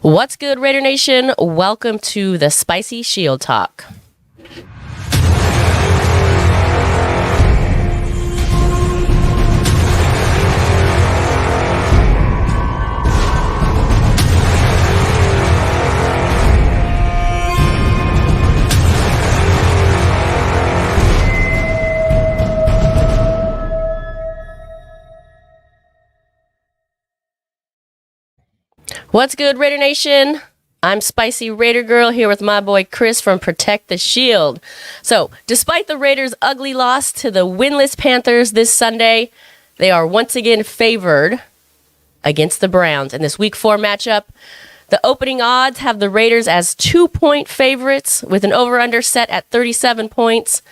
What's good, Raider Nation? Welcome to the Spicy Shield Talk. What's good, Raider Nation? I'm Spicy Raider Girl here with my boy Chris from Protect the Shield. So, despite the Raiders' ugly loss to the winless Panthers this Sunday, they are once again favored against the Browns in this Week 4 matchup. The opening odds have the Raiders as 2-point favorites with an over-under set at 37 points.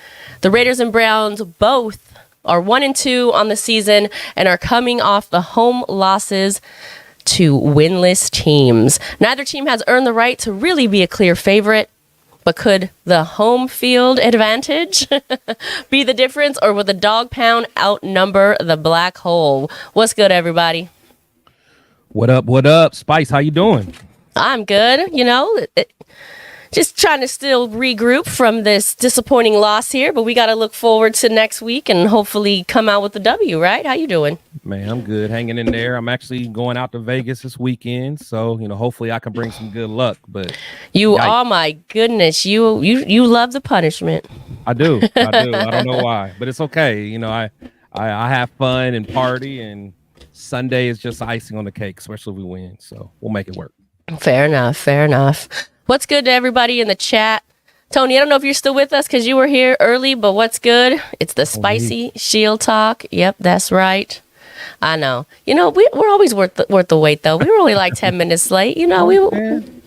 The Raiders and Browns both are 1-2 on the season and are coming off the home losses to winless teams. Neither team has earned the right to really be a clear favorite, but could the home field advantage be the difference, or will the Dawg Pound outnumber the black hole? What's good, everybody? What up? Spice, how you doing? I'm good. Just trying to still regroup from this disappointing loss here, but we got to look forward to next week and hopefully come out with the W, right? How you doing? Man, I'm good, hanging in there. I'm actually going out to Vegas this weekend, so hopefully I can bring some good luck. But oh my goodness, you love the punishment. I do. I don't know why, but it's okay. I have fun and party, and Sunday is just icing on the cake, especially if we win. So we'll make it work. Fair enough. What's good to everybody in the chat? Tony, I don't know if you're still with us because you were here early, but what's good? It's the Spicy Shield Talk. Yep, that's right. I know. We're always worth the wait, though. We were only like 10 minutes late. We've been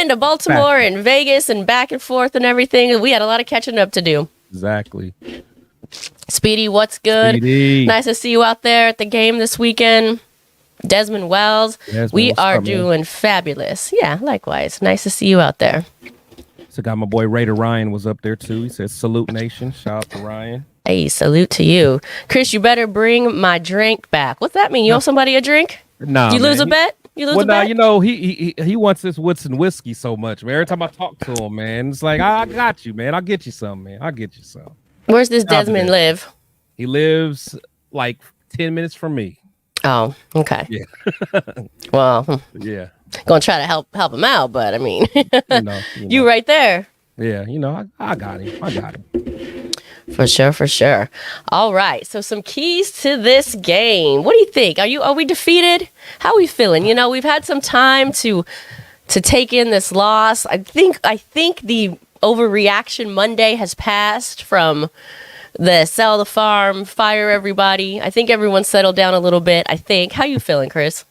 to Baltimore and Vegas and back and forth and everything. We had a lot of catching up to do. Exactly. Speedy, what's good? Speedy. Nice to see you out there at the game this weekend. Desmond Wells, we are doing fabulous. Yeah, likewise. Nice to see you out there. So got my boy Raider Ryan was up there too. He says, "Salute Nation." Shout out to Ryan. Hey, salute to you. Chris, you better bring my drink back. What's that mean? You owe somebody a drink? No. Did you lose a bet? You lose a bet? He wants this Woodson whiskey so much, man. Every time I talk to him, man, it's like, I got you, man. I'll get you some, man. I'll get you some. Where's this Desmond live? He lives like 10 minutes from me. Oh, okay. Yeah. Well, yeah. Gonna try to help him out, but I mean, you right there. Yeah, I got him. For sure. All right. So some keys to this game. What do you think? Are we defeated? How are we feeling? We've had some time to take in this loss. I think the overreaction Monday has passed from the sell the farm, fire everybody. I think everyone's settled down a little bit. How you feeling, Chris?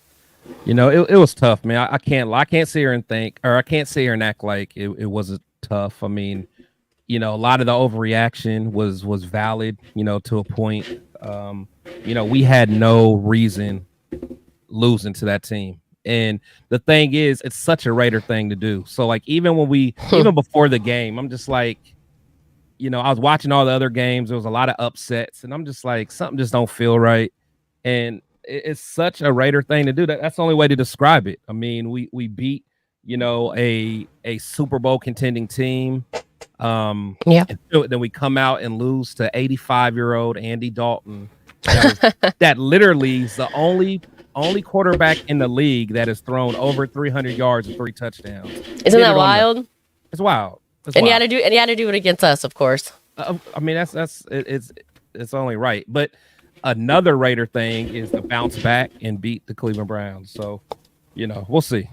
It was tough, man. I can't sit here and I can't sit here and act like it wasn't tough. I mean, a lot of the overreaction was valid, to a point. We had no reason losing to that team. And the thing is, it's such a Raider thing to do. So like, even before the game, I'm just like, I was watching all the other games. There was a lot of upsets, and I'm just like, something just don't feel right. And it's such a Raider thing to do. That's the only way to describe it. I mean, we beat, a Super Bowl contending team. And then we come out and lose to 85-year-old Andy Dalton. That literally is the only quarterback in the league that has thrown over 300 yards and 3 touchdowns. Isn't that wild? It's wild. You had to do it against us, of course. I mean, it's only right. But another Raider thing is to bounce back and beat the Cleveland Browns. So, we'll see.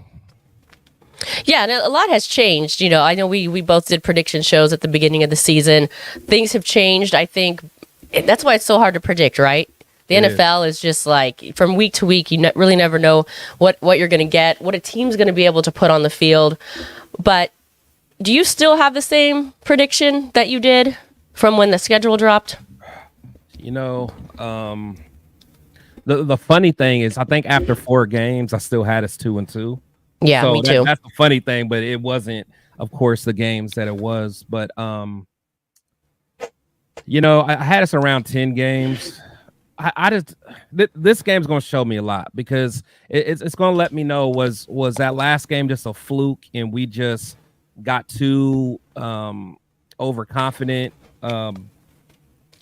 Yeah, and a lot has changed. I know we both did prediction shows at the beginning of the season. Things have changed. I think that's why it's so hard to predict, right? The NFL is just like, from week to week, you really never know what you're going to get, what a team's going to be able to put on the field. But do you still have the same prediction that you did from when the schedule dropped? The funny thing is, I think after 4 games, I still had us 2-2. Yeah, so me too. That's the funny thing, but it wasn't, of course, the games that it was. But I had us around 10 games. I just this game's going to show me a lot because it's going to let me know was that last game just a fluke and we just got too overconfident,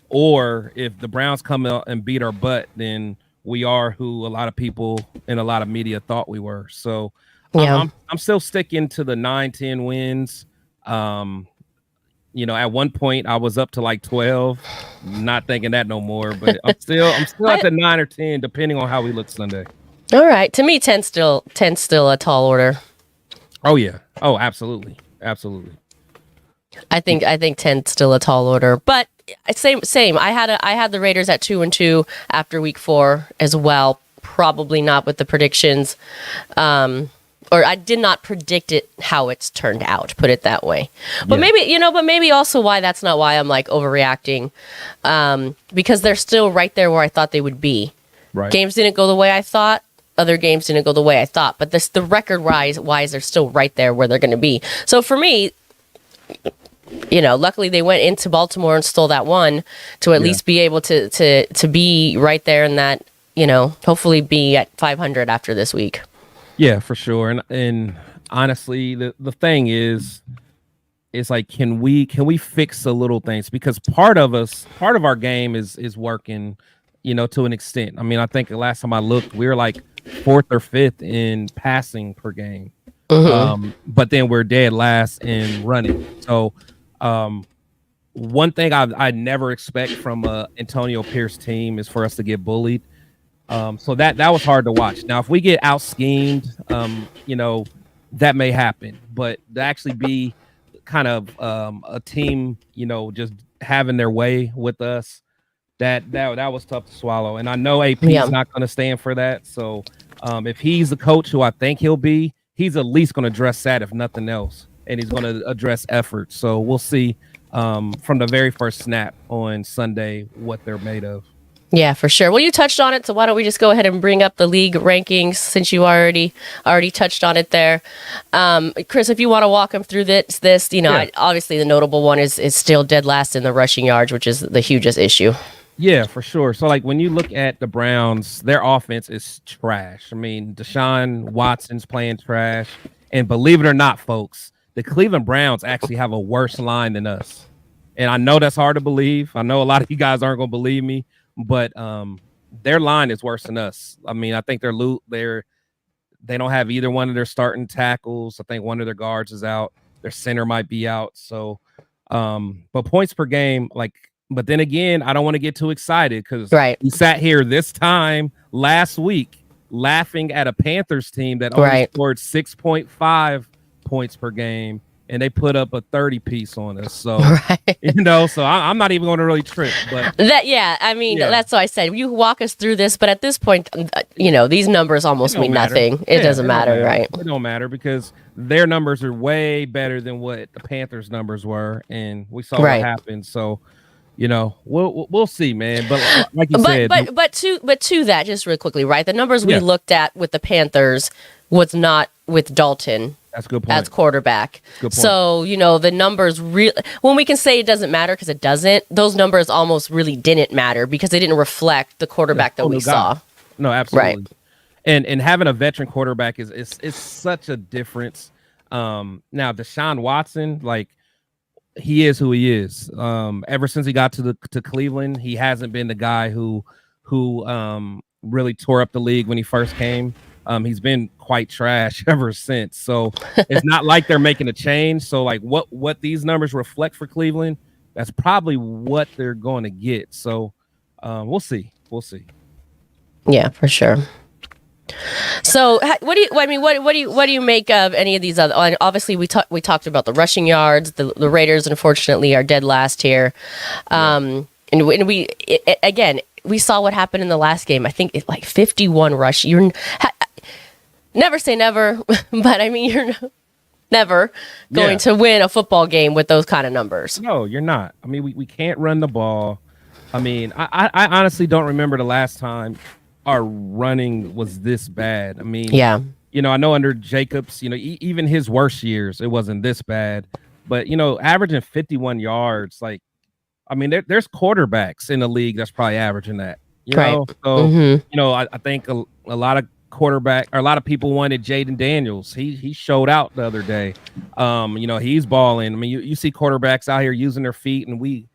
or if the Browns come out and beat our butt, then we are who a lot of people and a lot of media thought we were. So Yeah. I'm still sticking to the 9-10 wins. At one point I was up to like 12, not thinking that no more, but I'm still at the 9 or 10, depending on how we look Sunday. All right. To me, 10 still a tall order. Oh yeah. Oh, absolutely. Absolutely. I think 10 still a tall order, but same. I had the Raiders at 2-2 after week 4 as well. Probably not with the predictions, or I did not predict it how it's turned out. Put it that way. But maybe also why that's not why I'm like overreacting, because they're still right there where I thought they would be. Right. Games didn't go the way I thought. Other games didn't go the way I thought. But the record wise, they're still right there where they're going to be. So for me, luckily they went into Baltimore and stole that one to at least be able to be right there in that, hopefully be at 500 after this week. Yeah, for sure. And honestly, the thing is like, can we fix the little things? Because part of our game is working, to an extent. I mean, I think the last time I looked, we were like 4th or 5th in passing per game. Mm-hmm. But then we're dead last in running. So one thing I never expect from a Antonio Pierce team is for us to get bullied. So that was hard to watch. Now, if we get out schemed, that may happen. But to actually be kind of a team, just having their way with us, that was tough to swallow. And I know AP is not going to stand for that. So if he's the coach who I think he'll be, he's at least going to address that, if nothing else. And he's going to address effort. So we'll see from the very first snap on Sunday what they're made of. Yeah, for sure. Well, you touched on it, so why don't we just go ahead and bring up the league rankings since you already touched on it there. Chris, if you want to walk them through this, obviously the notable one is still dead last in the rushing yards, which is the hugest issue. Yeah, for sure. So, like, when you look at the Browns, their offense is trash. I mean, Deshaun Watson's playing trash. And believe it or not, folks, the Cleveland Browns actually have a worse line than us. And I know that's hard to believe. I know a lot of you guys aren't going to believe me, but their line is worse than us. I mean, I think they don't have either one of their starting tackles. I think one of their guards is out. Their center might be out. So, but points per game, but then again, I don't want to get too excited because we sat here this time last week laughing at a Panthers team that only scored 6.5 points per game, and they put up a 30-piece on us. So, so I'm not even going to really trip. But that's what I said. You walk us through this, but at this point, these numbers almost mean nothing. It doesn't matter, right? It don't matter because their numbers are way better than what the Panthers' numbers were, and we saw what happened. So, we'll see, man. But like you said, but to that, just real quickly, right? The numbers we looked at with the Panthers was not with Dalton. That's a good point. As quarterback. Good point. So, the numbers really, when we can say it doesn't matter because it doesn't, those numbers almost really didn't matter because they didn't reflect the quarterback that we saw. No, absolutely. Right. And having a veteran quarterback is such a difference. Now, Deshaun Watson, he is who he is. Ever since he got to Cleveland, he hasn't been the guy who really tore up the league when he first came. He's been quite trash ever since. So it's not like they're making a change. So what these numbers reflect for Cleveland, that's probably what they're going to get. So we'll see. Yeah, for sure. So what do you make of any of these other? Obviously, we talked about the rushing yards. The Raiders, unfortunately, are dead last here. And we saw what happened in the last game. I think 51 rush. Never say never, but I mean, you're never going to win a football game with those kind of numbers. No, you're not. I mean, we can't run the ball. I mean, I honestly don't remember the last time our running was this bad. I mean, I know under Jacobs, even his worst years, it wasn't this bad. But, averaging 51 yards, there's quarterbacks in the league that's probably averaging that. You Right. know, so I think a lot of quarterback or a lot of people wanted Jaden Daniels. He showed out the other day. He's balling. I mean, you see quarterbacks out here using their feet, and we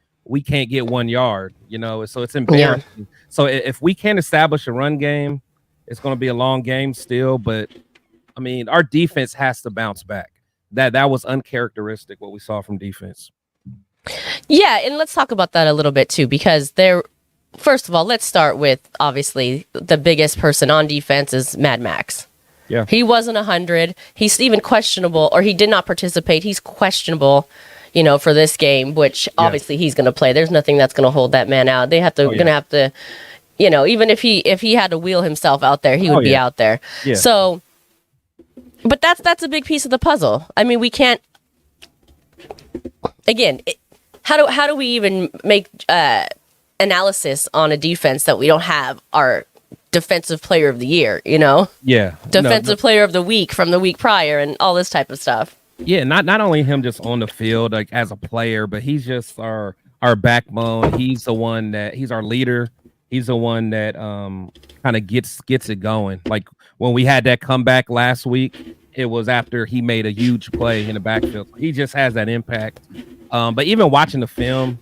can't get 1 yard. So it's Yeah. embarrassing. So if we can't establish a run game, it's going to be a long game still. But I mean, our defense has to bounce back. That was uncharacteristic what we saw from defense. Yeah, and let's talk about that a little bit too, because first of all, let's start with obviously the biggest person on defense is Mad Maxx. Yeah. He wasn't 100. He's even questionable, or he did not participate. He's questionable, for this game, which obviously he's going to play. There's nothing that's going to hold that man out. They have to, going to have to, even if he had to wheel himself out there, he would be out there. Yeah. So, but that's a big piece of the puzzle. I mean, we can't. Again, how do we even make analysis on a defense that we don't have our defensive player of the year, Yeah. defensive player of the week from the week prior and all this type of stuff. Yeah, not only him just on the field like as a player, but he's just our backbone. He's the one he's our leader. He's the one that kind of gets it going. Like when we had that comeback last week, it was after he made a huge play in the backfield. He just has that impact. But even watching the film,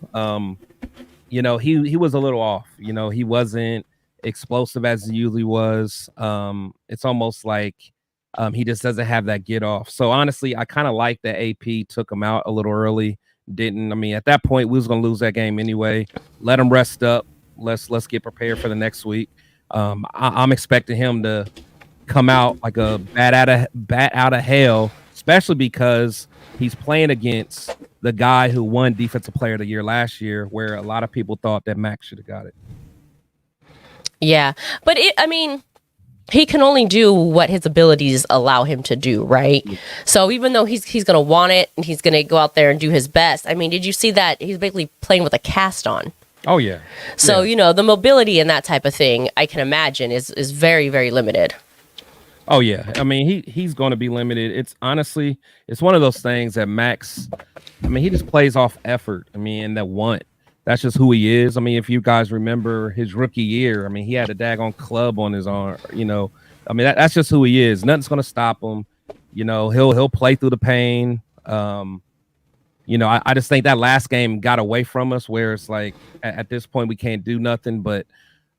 he was a little off. He wasn't explosive as he usually was. It's almost like he just doesn't have that get off. So honestly, I kind of like that AP took him out a little early. At that point, we was gonna lose that game anyway. Let him rest up. Let's get prepared for the next week. I'm expecting him to come out like a bat out of hell, especially because he's playing against the guy who won Defensive Player of the Year last year, where a lot of people thought that Maxx should have got it. Yeah, but he can only do what his abilities allow him to do, right? Yeah. So even though he's going to want it and he's going to go out there and do his best, did you see that he's basically playing with a cast on? Oh, yeah. So, the mobility and that type of thing, I can imagine, is very, very limited. Oh, yeah. He's going to be limited. It's honestly, it's one of those things that Maxx, he just plays off effort. And that want. That's just who he is. If you guys remember his rookie year, he had a daggone club on his arm. That's just who he is. Nothing's going to stop him. He'll play through the pain. I just think that last game got away from us, where it's like at this point we can't do nothing. But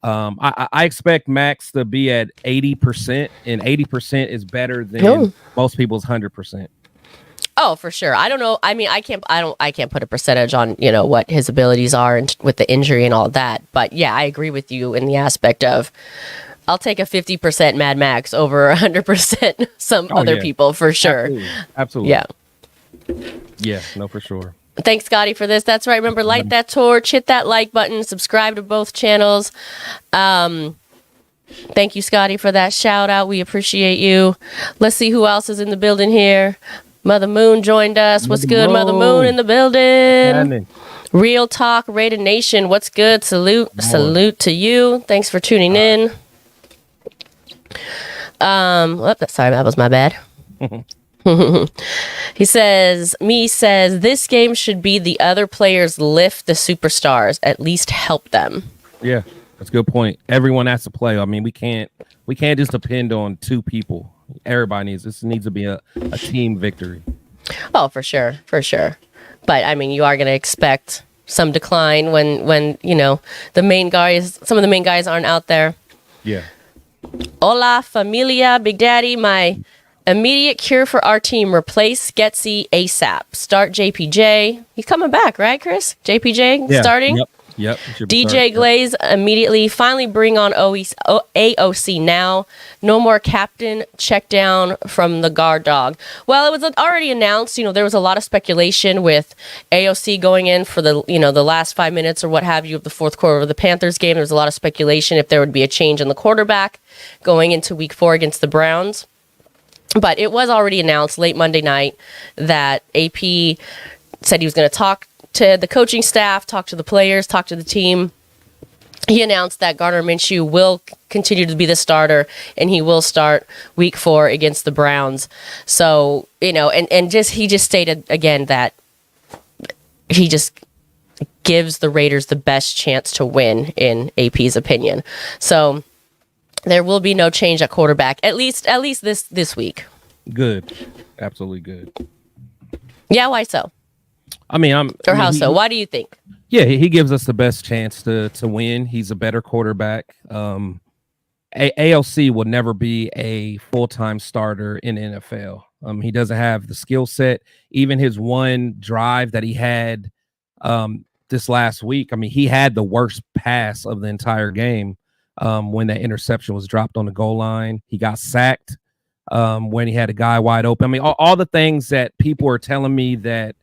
I expect Maxx to be at 80%, and 80% is better than most people's 100%. Oh, for sure. I don't know. I can't put a percentage on, what his abilities are and with the injury and all that. But yeah, I agree with you in the aspect of I'll take a 50% Mad Maxx over 100% some other people for sure. Absolutely. Yeah. Yeah, no, for sure. Thanks, Scotty, for this. That's right. Remember, light that torch, hit that like button, subscribe to both channels. Thank you, Scotty, for that shout out. We appreciate you. Let's see who else is in the building here. Mother Moon joined us. What's good, Mother Moon in the building? Real Talk, Raider Nation. What's good? Salute to you. Thanks for tuning in. Sorry, that was my bad. He says, this game should be the other players lift the superstars, at least help them. Yeah, that's a good point. Everyone has to play. We can't just depend on two people. Everybody needs to be a team victory. Oh, for sure. But you are going to expect some decline when the main guys, some of the main guys aren't out there. Yeah. Hola, familia, Big Daddy. My immediate cure for our team: replace Getsy ASAP. Start JPJ. He's coming back, right, Chris? JPJ starting. Yep. DJ Glaze immediately. Finally bring on AOC now. No more captain check down from the guard dog. Well, it was already announced. There was a lot of speculation with AOC going in for the last 5 minutes or what have you of the fourth quarter of the Panthers game. There was a lot of speculation if there would be a change in the quarterback going into week 4 against the Browns. But it was already announced late Monday night that AP said he was going to talk to the coaching staff, talk to the players, talk to the team. He announced that Gardner Minshew will continue to be the starter, and he will start week 4 against the Browns. So, he just stated again that he just gives the Raiders the best chance to win, in AP's opinion. So there will be no change at quarterback, at least this week. Good. Absolutely good. Yeah, why so? How so? Why do you think? Yeah, he gives us the best chance to win. He's a better quarterback. ALC will never be a full-time starter in NFL. He doesn't have the skill set. Even his one drive that he had this last week, he had the worst pass of the entire game when that interception was dropped on the goal line. He got sacked when he had a guy wide open. All the things that people are telling me that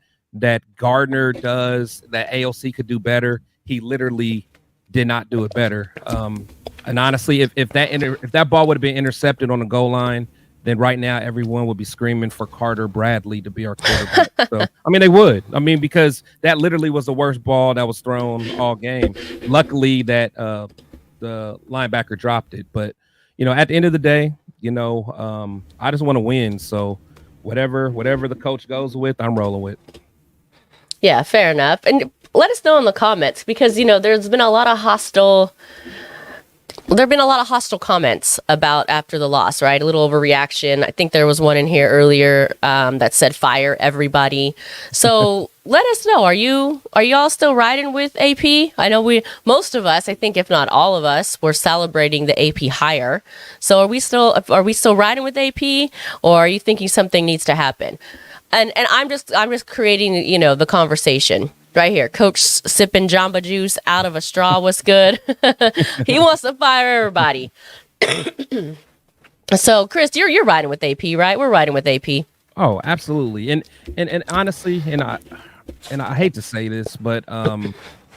Gardner does, that ALC could do better, he literally did not do it better. And honestly, if that ball would have been intercepted on the goal line, then right now everyone would be screaming for Carter Bradley to be our quarterback. So they would. Because that literally was the worst ball that was thrown all game. Luckily that the linebacker dropped it. But at the end of the day, I just want to win. So whatever the coach goes with, I'm rolling with. Yeah, fair enough. And let us know in the comments, because there's been a lot of hostile comments about after the loss, right? A little overreaction. I think there was one in here earlier that said fire everybody. So let us know. Are y'all still riding with AP? I know most of us, I think if not all of us, were celebrating the AP hire. So are we still riding with AP, or are you thinking something needs to happen? And I'm just creating the conversation. Right here, Coach sipping Jamba Juice out of a straw. What's good? He wants to fire everybody. So, Chris, you're riding with AP, right? We're riding with AP. Oh, absolutely. And honestly, and I hate to say this, but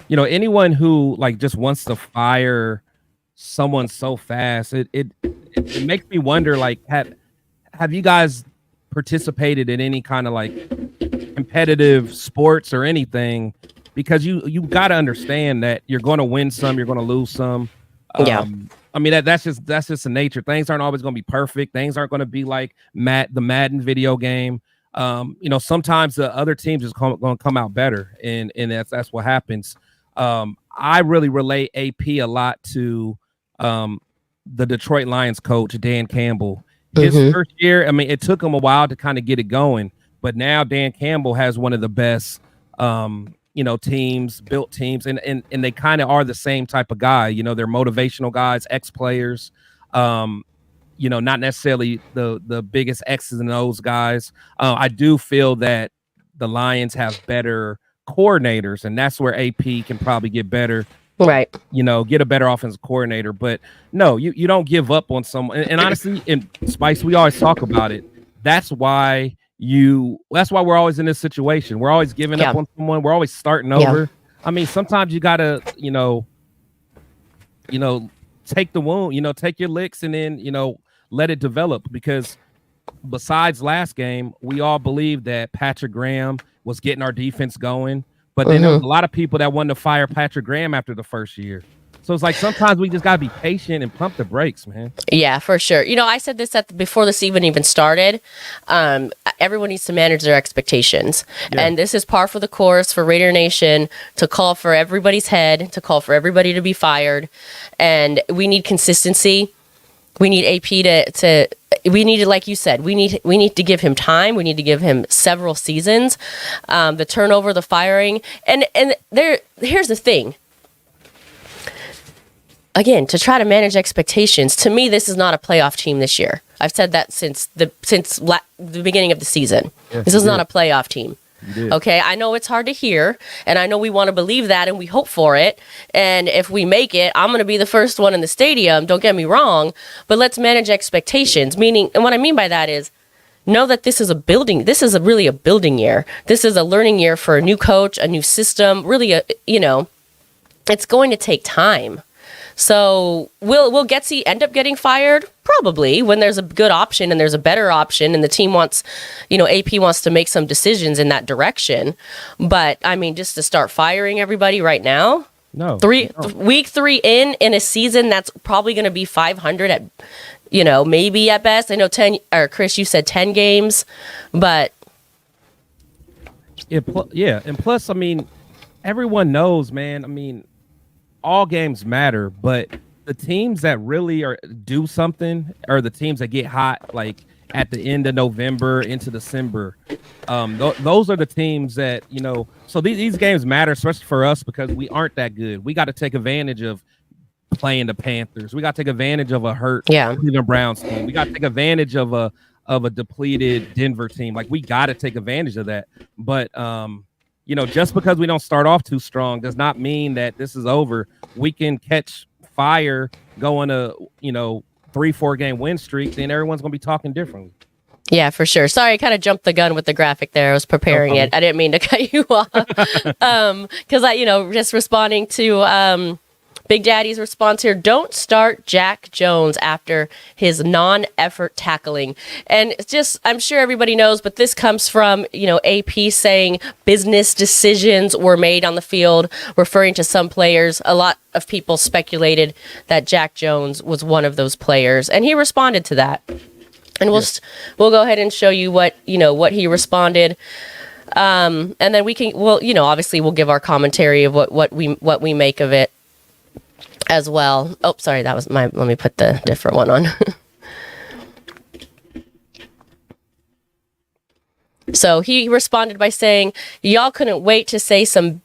anyone who just wants to fire someone so fast, it makes me wonder, have you guys participated in any kind of competitive sports or anything? Because you got to understand that you're going to win some, you're going to lose some. That's just the nature. Things aren't always going to be perfect. Things aren't going to be like the Madden video game. Sometimes the other teams is going to come out better, and that's what happens. I really relate AP a lot to the Detroit Lions coach Dan Campbell. His first year, it took him a while to kind of get it going, but now Dan Campbell has one of the best, built teams, and they kind of are the same type of guy. They're motivational guys, ex-players, not necessarily the biggest X's and O's guys. I do feel that the Lions have better coordinators, and that's where AP can probably get better. Right. Get a better offensive coordinator. But no, you don't give up on someone. And honestly, in Spice, we always talk about it. That's why we're always in this situation. We're always giving up on someone. We're always starting over. Sometimes you gotta, take the wound, take your licks and then, let it develop. Because besides last game, we all believed that Patrick Graham was getting our defense going. But then there was a lot of people that wanted to fire Patrick Graham after the first year. So it's sometimes we just got to be patient and pump the brakes, man. Yeah, for sure. I said this before this even started. Everyone needs to manage their expectations. Yeah. And this is par for the course for Raider Nation to call for everybody's head, to call for everybody to be fired. And we need consistency. We need AP like you said, we need to give him time. We need to give him several seasons. The turnover, the firing, and here's the thing. Again, to try to manage expectations, to me, this is not a playoff team this year. I've said that since the beginning of the season. Yes, this is not a playoff team. Okay, I know it's hard to hear, and I know we want to believe that, and we hope for it. And if we make it, I'm going to be the first one in the stadium. Don't get me wrong, but let's manage expectations. Meaning, and what I mean by that is, know that this is really a building year. This is a learning year for a new coach, a new system. Really, it's going to take time. So will Getsy end up getting fired? Probably, when there's a good option and there's a better option and the team wants, AP wants to make some decisions in that direction. But just to start firing everybody right now, no. Week 3 in a season that's probably going to be 500 at, maybe at best. I know 10, or Chris, you said 10 games, but yeah. And plus, everyone knows, man. I mean, all games matter, but the teams that really do something are the teams that get hot, like at the end of November into December. Those are the teams that, so these games matter, especially for us because we aren't that good. We got to take advantage of playing the Panthers. We got to take advantage of a hurt Cleveland Browns team. We got to take advantage of a depleted Denver team. Like, we got to take advantage of that. But just because we don't start off too strong does not mean that this is over. We can catch fire going to 3-4 game win streak, then everyone's gonna be talking differently. Yeah, for sure. Sorry, I kind of jumped the gun with the graphic there. I was preparing it. I didn't mean to cut you off. Because just responding to Big Daddy's response here, don't start Jack Jones after his non-effort tackling. And it's just, I'm sure everybody knows, but this comes from, AP saying business decisions were made on the field, referring to some players. A lot of people speculated that Jack Jones was one of those players, and he responded to that. And we'll go ahead and show you what he responded. And then obviously we'll give our commentary of what we make of it as well. Oh, sorry, that was let me put the different one on. So he responded by saying, y'all couldn't wait to say some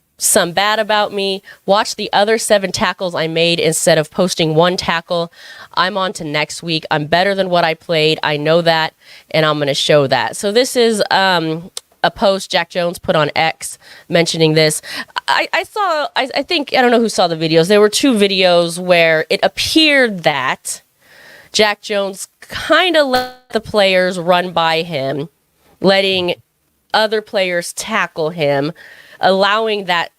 bad about me. Watch the other 7 tackles I made instead of posting 1 tackle. I'm on to next week. I'm better than what I played. I know that, and I'm going to show that. So this is a post Jack Jones put on X mentioning this. I think, I don't know who saw the videos. There were 2 videos where it appeared that Jack Jones kind of let the players run by him, letting other players tackle him, allowing that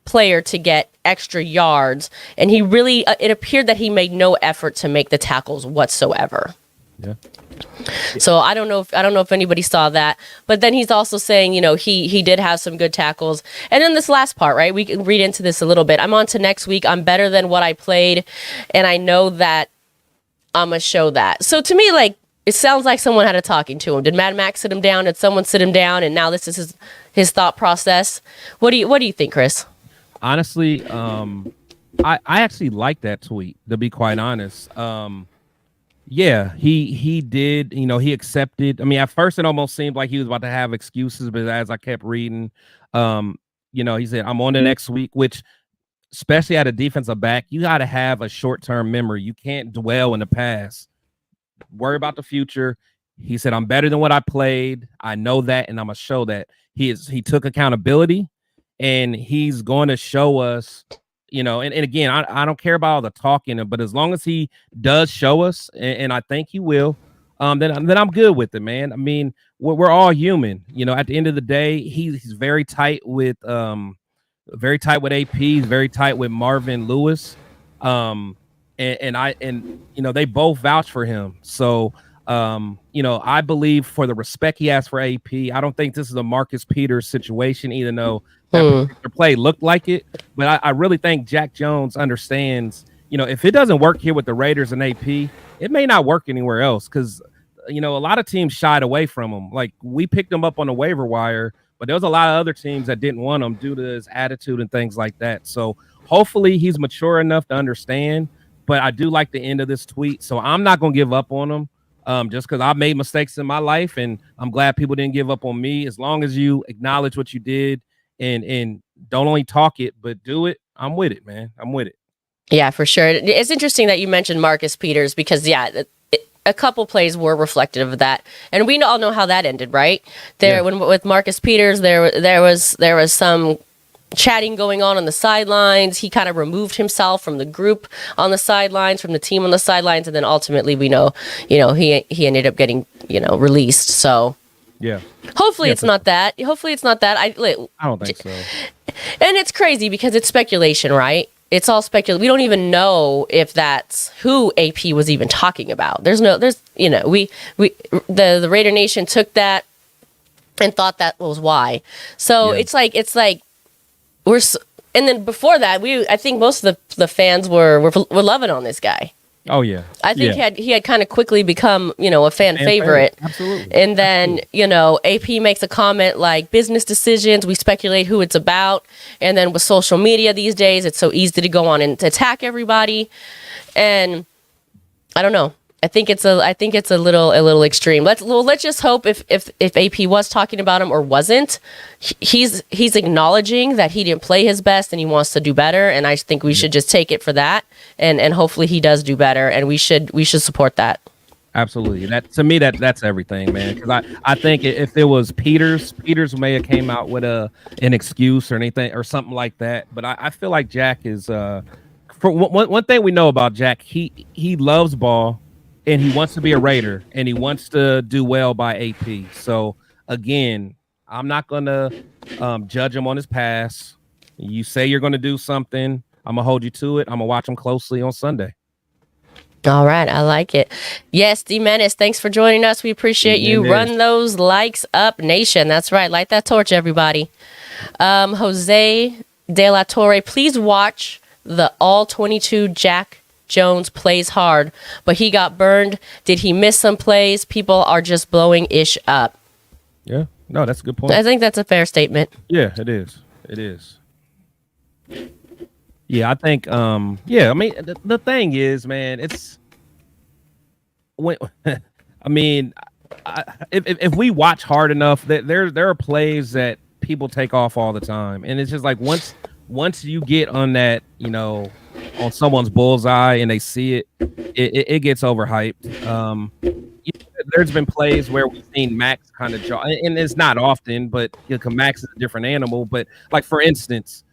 player to get extra yards. And he really, it appeared that he made no effort to make the tackles whatsoever. Yeah. So I don't know if anybody saw that, but then he's also saying, he did have some good tackles. And then this last part, right? We can read into this a little bit. I'm on to next week. I'm better than what I played, and I know that I'm gonna show that. So to me, like, it sounds like someone had a talking to him. Did Mad Max sit him down? Did someone sit him down? And now this is his thought process. What do you think, Chris? Honestly, I actually like that tweet, to be quite honest. Yeah, he did, he accepted. I mean, at first it almost seemed like he was about to have excuses, but as I kept reading, he said, I'm on to next week, which, especially at a defensive back, you got to have a short-term memory. You can't dwell in the past. Worry about the future. He said, I'm better than what I played. I know that, and I'm going to show that. He took accountability, and he's going to show us, and again, I don't care about all the talking, but as long as he does show us, and I think he will, then I'm good with it, man. I mean, we're all human. At the end of the day, he's very tight with AP. He's very tight with Marvin Lewis. And they both vouch for him. So, I believe for the respect he has for AP, I don't think this is a Marcus Peters situation, even though that particular play looked like it. But I really think Jack Jones understands, if it doesn't work here with the Raiders and AP, it may not work anywhere else. Because, a lot of teams shied away from him. Like, we picked him up on the waiver wire, but there was a lot of other teams that didn't want him due to his attitude and things like that. So hopefully he's mature enough to understand. But I do like the end of this tweet. So I'm not going to give up on him. Just because I've made mistakes in my life, and I'm glad people didn't give up on me. As long as you acknowledge what you did and don't only talk it, but do it, I'm with it, man. I'm with it. Yeah, for sure. It's interesting that you mentioned Marcus Peters because, a couple plays were reflective of that. And we all know how that ended, right? With Marcus Peters, there was some chatting going on the sidelines. He kind of removed himself from the group on the sidelines, from the team on the sidelines, and then ultimately we know, he ended up getting, released. So yeah, hopefully it's not that. Hopefully it's not that. I don't think so. And it's crazy because it's speculation, right? It's all speculation. We don't even know if that's who AP was even talking about. The Raider Nation took that and thought that was why. So it's like and then before that, I think most of the fans were loving on this guy. Oh yeah. I think Yeah. he had kind of quickly become, a fan favorite. Absolutely. And then, AP makes a comment like business decisions, we speculate who it's about. And then with social media these days, it's so easy to go on and to attack everybody. And I don't know. I think it's a little extreme. Let's just hope if AP was talking about him or wasn't, he's acknowledging that he didn't play his best and he wants to do better. And I think we should just take it for that, and hopefully he does do better. And we should support that. Absolutely. That to me that's everything, man. Because I think if it was Peters may have came out with an excuse or anything or something like that. But I feel like Jack is for one thing we know about Jack, he loves ball. And he wants to be a Raider, and he wants to do well by AP. So again, I'm not gonna judge him on his pass. You say you're gonna do something, I'm gonna hold you to it. I'm gonna watch him closely on Sunday. All right, I like it. Yes, D Menace, thanks for joining us. We appreciate you. Run those likes up, nation. That's right. Light that torch, everybody. Jose De La Torre, please watch the all 22 Jack Jones plays hard, but he got burned. Did he miss some plays? People are just blowing Ish up. Yeah, no, that's a good point. I think that's a fair statement. Yeah, it is. It is. Yeah, I think. Yeah, I mean, the thing is, man, it's when. I mean, if we watch hard enough, there are plays that people take off all the time, and it's just like once you get on that, on someone's bullseye and they see it gets overhyped. There's been plays where we've seen Maxx kind of draw, and it's not often, but Maxx is a different animal. But like for instance,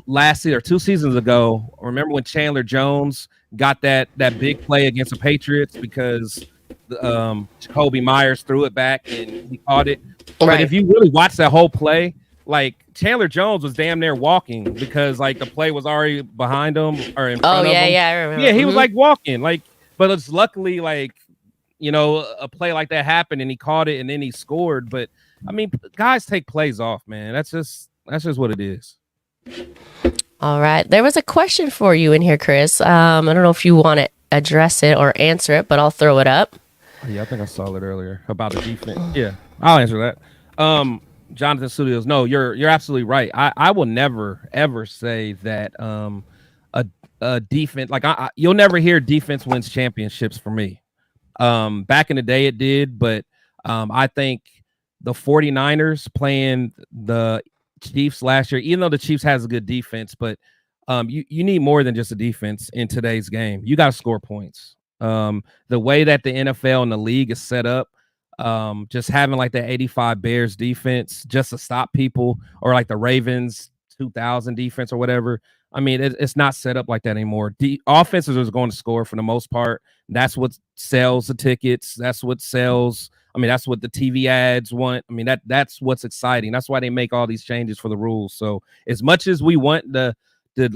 last year or 2 seasons ago, remember when Chandler Jones got that big play against the Patriots because Jacoby Myers threw it back and he caught it. Right. But if you really watch that whole play, like Chandler Jones was damn near walking because like the play was already behind him or in front of him. Yeah, I remember. Yeah, he was like walking, like, but it's luckily like, a play like that happened and he caught it and then he scored. But I mean, guys take plays off, man. That's just what it is. All right. There was a question for you in here, Chris. I don't know if you want to address it or answer it, but I'll throw it up. Yeah, I think I saw it earlier about the defense. Yeah, I'll answer that. Jonathan Studios, no, you're absolutely right. I will never ever say that a defense like you'll never hear defense wins championships for me. Back in the day it did, but I think the 49ers playing the Chiefs last year, even though the Chiefs has a good defense, but you need more than just a defense in today's game. You got to score points. The way that the NFL and the league is set up, just having like the 85 Bears defense just to stop people, or like the Ravens 2000 defense or whatever. I mean, it's not set up like that anymore. The offenses are going to score for the most part. That's what sells the tickets. That's what sells. I mean, that's what the TV ads want. I mean, that's what's exciting. That's why they make all these changes for the rules. So as much as we want to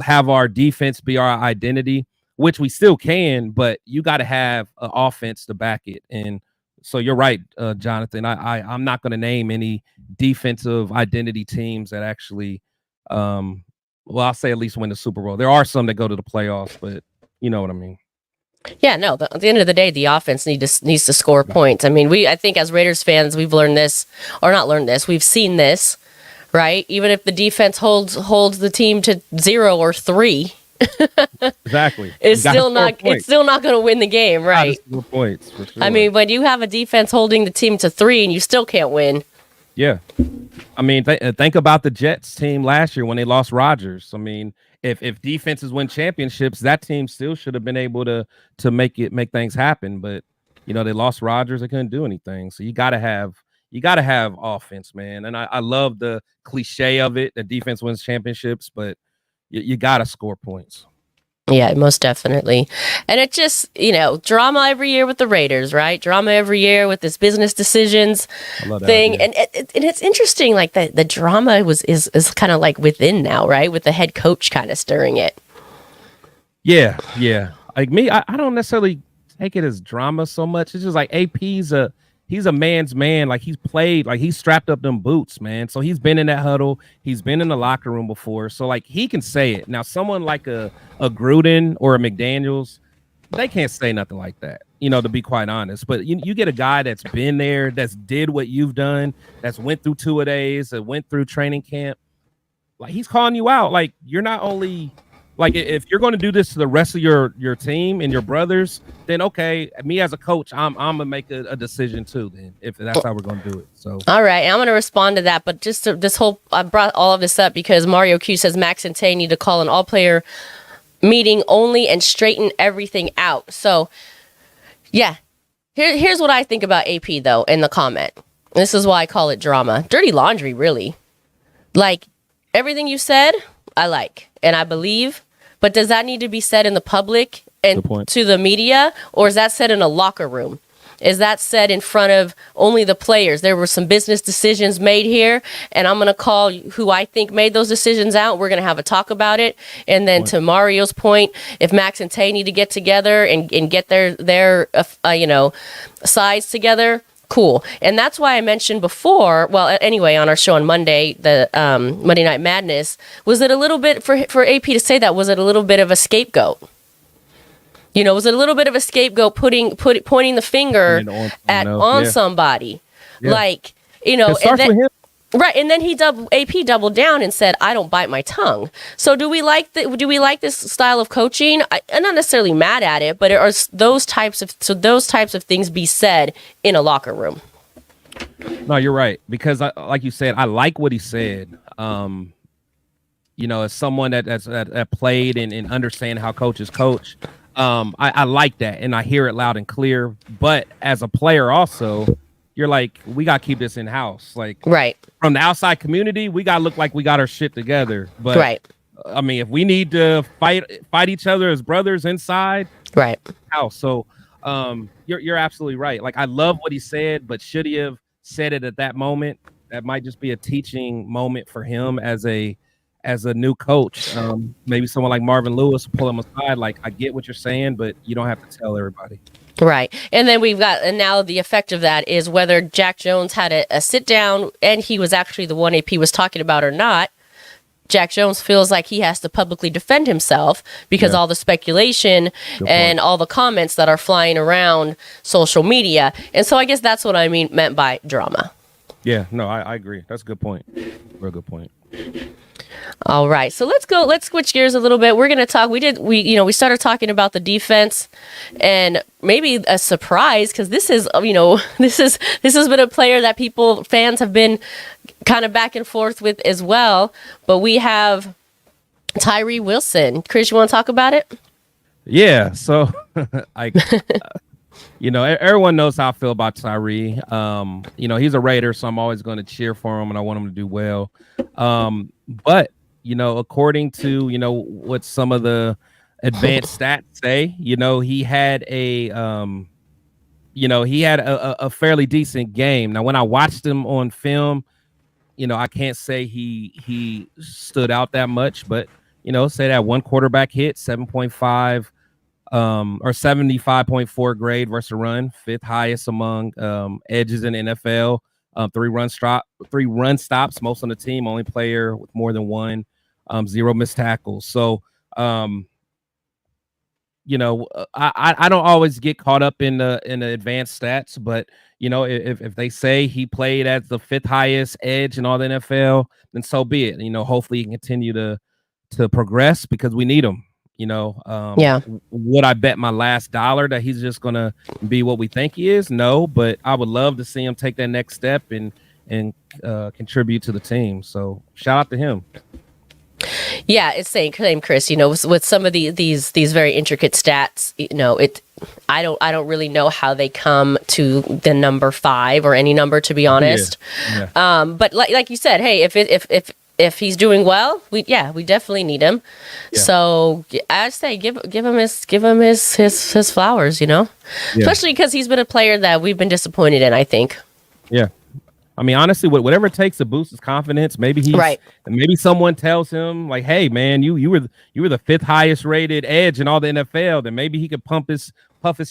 have our defense be our identity, which we still can, but you got to have an offense to back it. And so you're right, Jonathan. I'm not going to name any defensive identity teams that actually, well, I'll say at least win the Super Bowl. There are some that go to the playoffs, but you know what I mean. Yeah, no. At the end of the day, the offense needs to score points. I mean, I think as Raiders fans, we've learned this, or not learned this. We've seen this, right? Even if the defense holds the team to 0 or 3, exactly, it's still not going to win the game, right? Points, for sure. I mean, when you have a defense holding the team to 3 and you still can't win. Yeah, I mean, think about the Jets team last year when they lost Rodgers. I mean, if defenses win championships, that team still should have been able to make things happen. But they lost Rodgers; they couldn't do anything. So you gotta have offense, man. And I love the cliche of it that defense wins championships, but you gotta score points. Yeah, most definitely. And it just, drama every year with the Raiders, right? Drama every year with this business decisions thing. And it's interesting, like the drama is kind of like within now, right? With the head coach kind of stirring it. Yeah. Like me, I don't necessarily take it as drama so much. It's just like AP's he's a man's man. Like he's played, like he's strapped up them boots, man. So he's been in that huddle. He's been in the locker room before. So like he can say it. Now, someone like a Gruden or a McDaniels, they can't say nothing like that, to be quite honest. But you get a guy that's been there, that's did what you've done, that's went through 2-a-days, that went through training camp. Like, he's calling you out. Like, you're not only like, if you're going to do this to the rest of your team and your brothers, then okay, me as a coach, I'm gonna make a decision too. Then if that's how we're going to do it. So all right, I'm going to respond to that. But just I brought all of this up because Mario Q says Maxx and Tay need to call an all-player meeting only and straighten everything out. So yeah, here's what I think about AP though in the comment. This is why I call it drama. Dirty laundry, really. Like, everything you said, I like and I believe, but does that need to be said in the public and to the media, or is that said in a locker room? Is that said in front of only the players? There were some business decisions made here, and I'm going to call who I think made those decisions out. We're going to have a talk about it. And then to Mario's point, if Maxx and Tay need to get together and get their sides together, cool. And that's why I mentioned before, well, anyway, on our show on Monday, the Monday Night Madness, was it a little bit, for AP to say that, was it a little bit of a scapegoat? Was it a little bit of a scapegoat pointing the finger on somebody? Yeah. Like, it starts with him. Right, and then AP doubled down and said, "I don't bite my tongue." So do we like this style of coaching? I'm not necessarily mad at it, but are those types of things be said in a locker room? No, you're right, because like you said, I like what he said. As someone that played and understand how coaches coach, I like that, and I hear it loud and clear. But as a player, also, you're like, we got to keep this in house. Like, right. From the outside community, we got to look like we got our shit together. But right. I mean, if we need to fight each other as brothers inside, right. House. So, you're absolutely right. Like, I love what he said, but should he have said it at that moment? That might just be a teaching moment for him as a new coach. Maybe someone like Marvin Lewis will pull him aside. Like, I get what you're saying, but you don't have to tell everybody. Right. And then and now the effect of that is whether Jack Jones had a sit down and he was actually the one AP was talking about or not. Jack Jones feels like he has to publicly defend himself because all the speculation and all the comments that are flying around social media. And so I guess that's what I meant by drama. Yeah, no, I agree. That's a good point. Real good point. All right, so let's switch gears a little bit. We're going to talk. We started talking about the defense, and maybe a surprise, because this has been a player that fans have been kind of back and forth with as well. But we have Tyree Wilson. Chris, you want to talk about it? Yeah. So, everyone knows how I feel about Tyree. He's a Raider, so I'm always going to cheer for him, and I want him to do well. But according to what some of the advanced stats say, he had a fairly decent game. Now, when I watched him on film, I can't say he stood out that much, but say that one quarterback hit, 7.5 or 75.4 grade versus a run, 5th highest among edges in NFL. 3 run stops, most on the team, only player with more than 1, 0 missed tackles. So, I don't always get caught up in the advanced stats, but if they say he played at the 5th highest edge in all the NFL, then so be it. Hopefully he can continue to progress because we need him. Would I bet my last dollar that he's just gonna be what we think he is? No, but I would love to see him take that next step and contribute to the team. So shout out to him. Yeah, it's same, Chris. With some of these very intricate stats, I don't really know how they come to the number 5 or any number, to be honest. Yeah. But like you said, hey, if he's doing well, we definitely need him. Yeah. So I'd say give him his flowers, especially because he's been a player that we've been disappointed in, I think. Yeah. I mean, honestly, whatever it takes to boost his confidence, maybe maybe someone tells him like, "Hey, man, you were the 5th highest rated edge in all the NFL." Then maybe he could puff his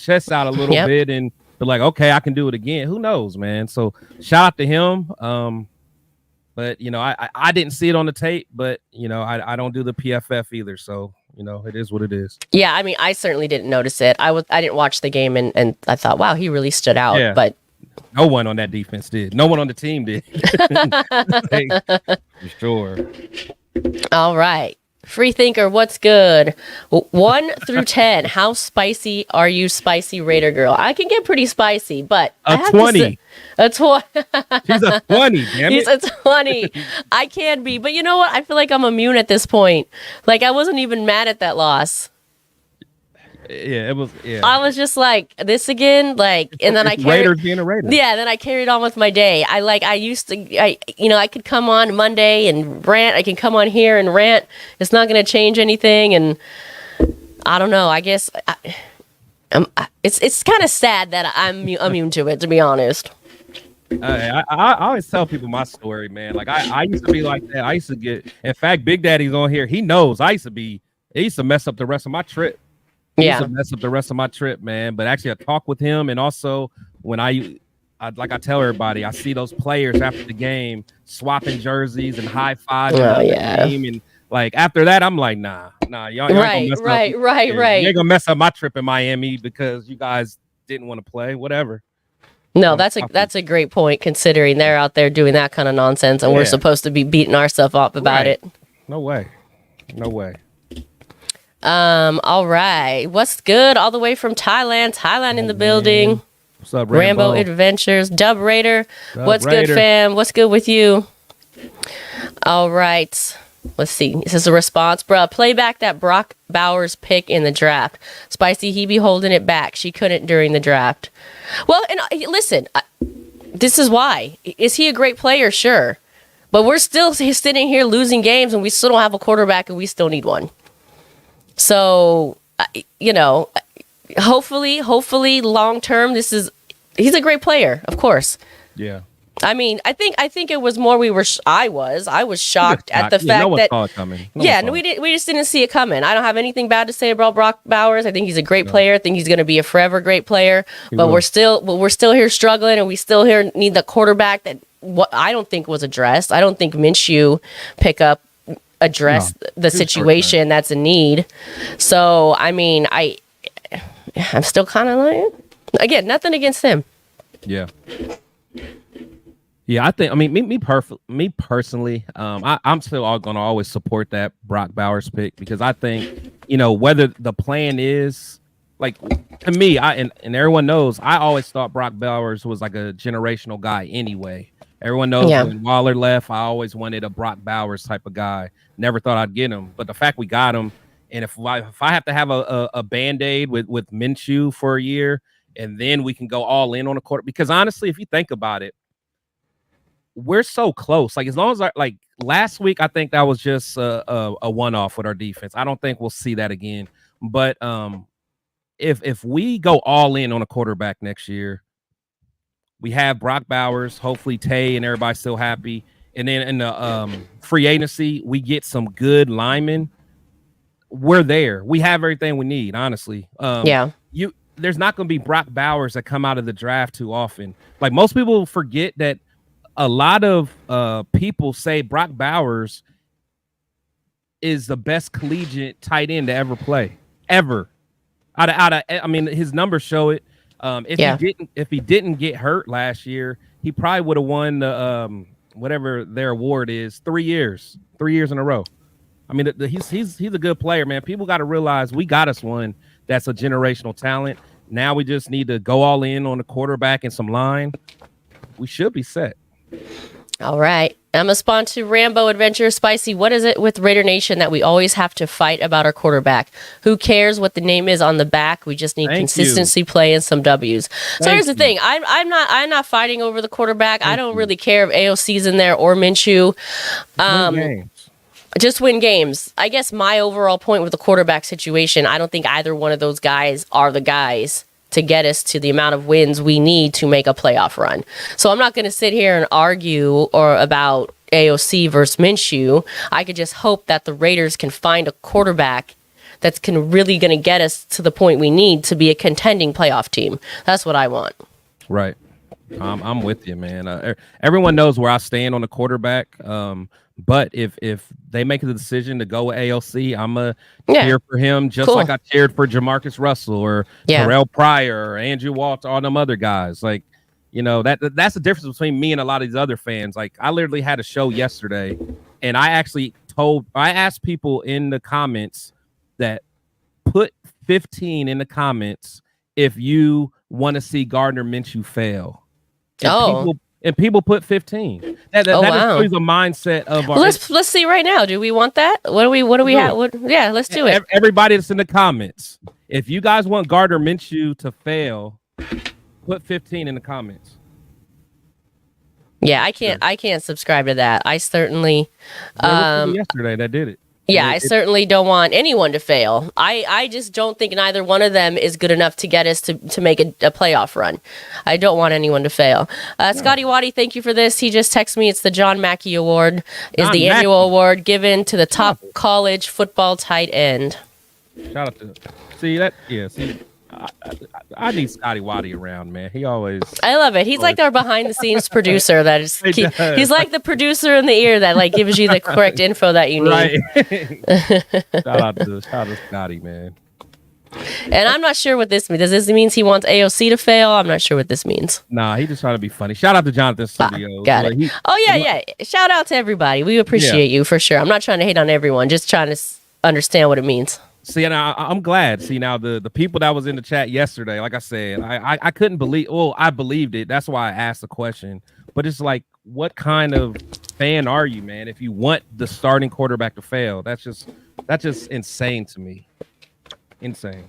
chest out a little bit and be like, "Okay, I can do it again." Who knows, man? So shout out to him. But I didn't see it on the tape, but I don't do the PFF either. So it is what it is. Yeah, I mean, I certainly didn't notice it. I didn't watch the game, and I thought, wow, he really stood out. Yeah. But no one on that defense did. No one on the team did. For sure. All right. Free thinker, what's good? 1 through 10. How spicy are you, spicy Raider girl? I can get pretty spicy, but a 20. A 20. She's a 20, damn it. He's a 20. I can be, but you know what? I feel like I'm immune at this point. Like, I wasn't even mad at that loss. Yeah, it was. Yeah, I was just like, this again, like, and then I carried Raiders being a Raider. Yeah, then I carried on with my day. I could come on Monday and rant. I can come on here and rant. It's not going to change anything, and I don't know. I guess it's kind of sad that I'm immune to it, to be honest. I always tell people my story, man. Like I used to be like that. I used to get. In fact, Big Daddy's on here. He knows I used to mess up the rest of my trip. Yeah, mess up the rest of my trip, man. But actually, I talk with him, and also when I like I tell everybody, I see those players after the game swapping jerseys and high fiving the team, and like after that, I'm like, nah, y'all right. You ain't gonna mess up my trip in Miami because you guys didn't want to play, whatever. No, that's a great point, considering they're out there doing that kind of nonsense, and we're supposed to be beating ourselves up about it. No way. All right. What's good? All the way from Thailand in the building. What's up, Rambo Adventures. Dub Raider. What's good, fam? What's good with you? All right. Let's see. This is a response. Bruh, play back that Brock Bowers pick in the draft. Spicy, he be holding it back. She couldn't during the draft. Well, and listen, this is why. Is he a great player? Sure. But we're still sitting here losing games, and we still don't have a quarterback, and we still need one. So, hopefully long term, he's a great player, of course. Yeah. I mean, I think it was more I was shocked at the fact that saw it coming. We just didn't see it coming. I don't have anything bad to say about Brock Bowers. I think he's a great player. I think he's going to be a forever great player. But we're still here struggling, and we still here need the quarterback that what I don't think was addressed. I don't think Minshew pickup address the situation that's a need. So, I mean, I'm still kind of like, again, nothing against him. Yeah. Yeah, I think, me personally, I'm still going to always support that Brock Bowers pick because I think, whether the plan is, like, to me, and everyone knows, I always thought Brock Bowers was like a generational guy anyway. Everyone knows when Waller left, I always wanted a Brock Bowers type of guy. Never thought I'd get him. But the fact we got him, and if I have to have a Band-Aid with Minshew for a year, and then we can go all in on a quarter. Because honestly, if you think about it, we're so close. Like, as long as last week, I think that was just a one-off with our defense. I don't think we'll see that again. But if we go all in on a quarterback next year, we have Brock Bowers, hopefully Tay and everybody still happy. And then in the free agency, we get some good linemen. We're there. We have everything we need, honestly. There's not going to be Brock Bowers that come out of the draft too often. Like, most people forget that a lot of people say Brock Bowers is the best collegiate tight end to ever play. Ever. His numbers show it. If he didn't get hurt last year, he probably would have won the whatever their award is 3 years in a row. I mean, he's a good player, man. People got to realize we got us one that's a generational talent. Now we just need to go all in on the quarterback and some line. We should be set. All right. I'm a sponsor to Rambo Adventure. Spicy, what is it with Raider Nation that we always have to fight about our quarterback? Who cares what the name is on the back? We just need consistency play and some W's. So here's the thing. I'm not fighting over the quarterback. I don't really care if AOC's in there or Minshew. Just win games. I guess my overall point with the quarterback situation, I don't think either one of those guys are the guys to get us to the amount of wins we need to make a playoff run. So I'm not going to sit here and argue about AOC versus Minshew. I could just hope that the Raiders can find a quarterback that's really going to get us to the point we need to be a contending playoff team. That's what I want. Right. I'm with you, man. Everyone knows where I stand on the quarterback. But if they make the decision to go with AOC, I'm a cheer for him, just like I cheered for Jamarcus Russell or Terrell Pryor or Andrew Waltz, all them other guys. Like, you know, that's the difference between me and a lot of these other fans. Like, I literally had a show yesterday, and I asked people in the comments that put 15 in the comments if you want to see Gardner Minshew fail. And people put 15. That wow. is the mindset of our. Let's see right now. Do we want that? What do we have? Yeah, let's do it. Everybody that's in the comments, if you guys want Gardner Minshew to fail, put 15 in the comments. Yeah, I can't subscribe to that. I certainly yesterday that did it. Yeah, I certainly don't want anyone to fail. I just don't think neither one of them is good enough to get us to make a playoff run. I don't want anyone to fail. Scotty Waddy, thank you for this. He just texted me. It's the John Mackey Award. Annual award given to the top college football tight end. Shout out to I need Scotty Waddy around, man. I love it. He's like our behind the scenes producer. He's like the producer in the ear that like gives you the correct info that you need. Right. Shout out to Scotty, man. And I'm not sure what this means. Does this mean he wants AOC to fail? I'm not sure what this means. Nah, he just trying to be funny. Shout out to Jonathan Studios. Got it. Yeah. Shout out to everybody. We appreciate you for sure. I'm not trying to hate on everyone. Just trying to understand what it means. See, and I'm glad. See, now the people that was in the chat yesterday, like I said, I couldn't believe. Well, I believed it. That's why I asked the question. But it's like, what kind of fan are you, man? If you want the starting quarterback to fail, that's just insane to me. Insane.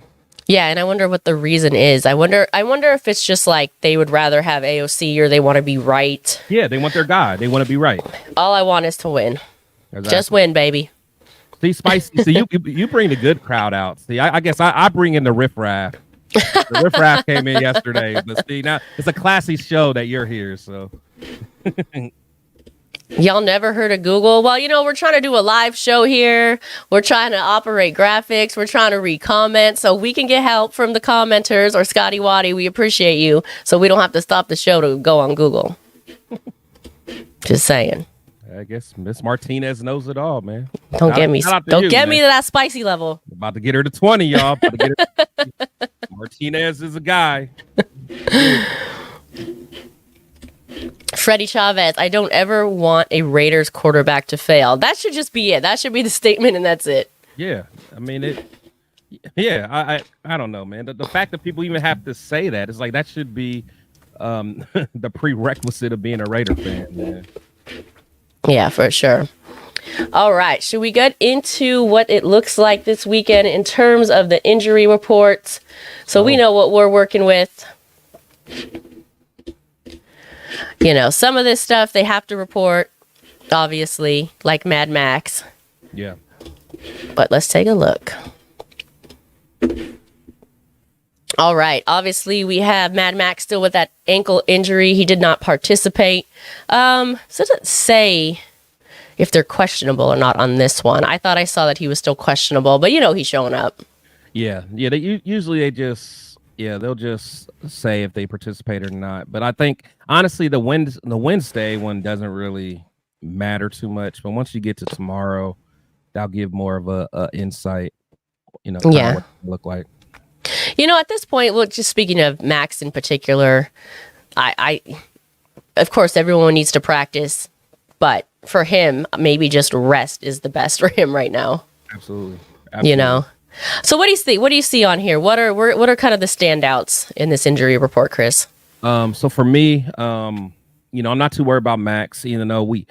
Yeah, and I wonder what the reason is. I wonder if it's just like they would rather have AOC or they want to be right. Yeah, they want their guy. They want to be right. All I want is to win. Exactly. Just win, baby. See, Spicy. See, you bring the good crowd out. See, I guess I bring in the riffraff. The riffraff came in yesterday, but see, now it's a classy show that you're here. So, y'all never heard of Google? Well, we're trying to do a live show here. We're trying to operate graphics. We're trying to read comments, so we can get help from the commenters or Scotty Waddy. We appreciate you, so we don't have to stop the show to go on Google. Just saying. I guess Miss Martinez knows it all, man. Don't get me to that spicy level. About to get her to 20, y'all. Martinez is a guy. Freddie Chavez, I don't ever want a Raiders quarterback to fail. That should just be it. That should be the statement, and that's it. Yeah, I mean I don't know, man. The fact that people even have to say that, it's like that should be the prerequisite of being a Raider fan, man. Yeah, for sure. All right. Should we get into what it looks like this weekend in terms of the injury reports? So we know what we're working with. Some of this stuff they have to report, obviously, like Mad Max. Yeah. But let's take a look. All right. Obviously, we have Mad Max still with that ankle injury. He did not participate. So it doesn't say if they're questionable or not on this one. I thought I saw that he was still questionable, but he's showing up. Yeah. Usually they'll just say if they participate or not. But I think honestly, the Wednesday one doesn't really matter too much. But once you get to tomorrow, that'll give more of a insight. What it look like. At this point, well, just speaking of Maxx in particular, I of course, everyone needs to practice, but for him, maybe just rest is the best for him right now. Absolutely. So what do you see? What do you see on here? What are kind of the standouts in this injury report, Chris? So for me, I'm not too worried about Maxx, even though we,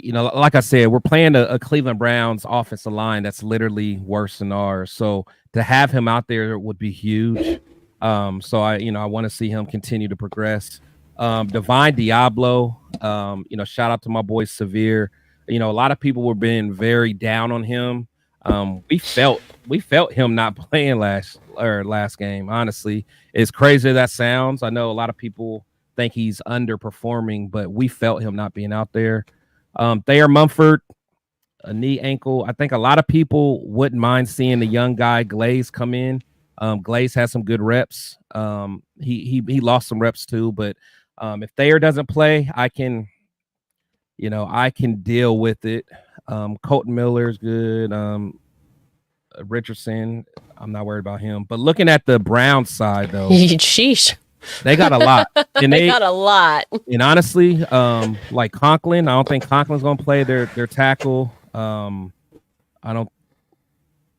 like I said, we're playing a Cleveland Browns offensive line that's literally worse than ours. So to have him out there would be huge. So I want to see him continue to progress. Divine Diablo, shout out to my boy Severe. A lot of people were being very down on him. We felt him not playing last game. Honestly, as crazy as that sounds, I know a lot of people think he's underperforming, but we felt him not being out there. Thayer Mumford, a knee ankle. I think a lot of people wouldn't mind seeing the young guy Glaze come in. Glaze has some good reps. He lost some reps too, but If Thayer doesn't play, I can deal with it. Colton Miller's good. Richardson, I'm not worried about him. But looking at the Browns side, though, Sheesh. they got a lot. And they got a lot. And honestly, like Conklin, I don't think Conklin's gonna play their tackle. I don't.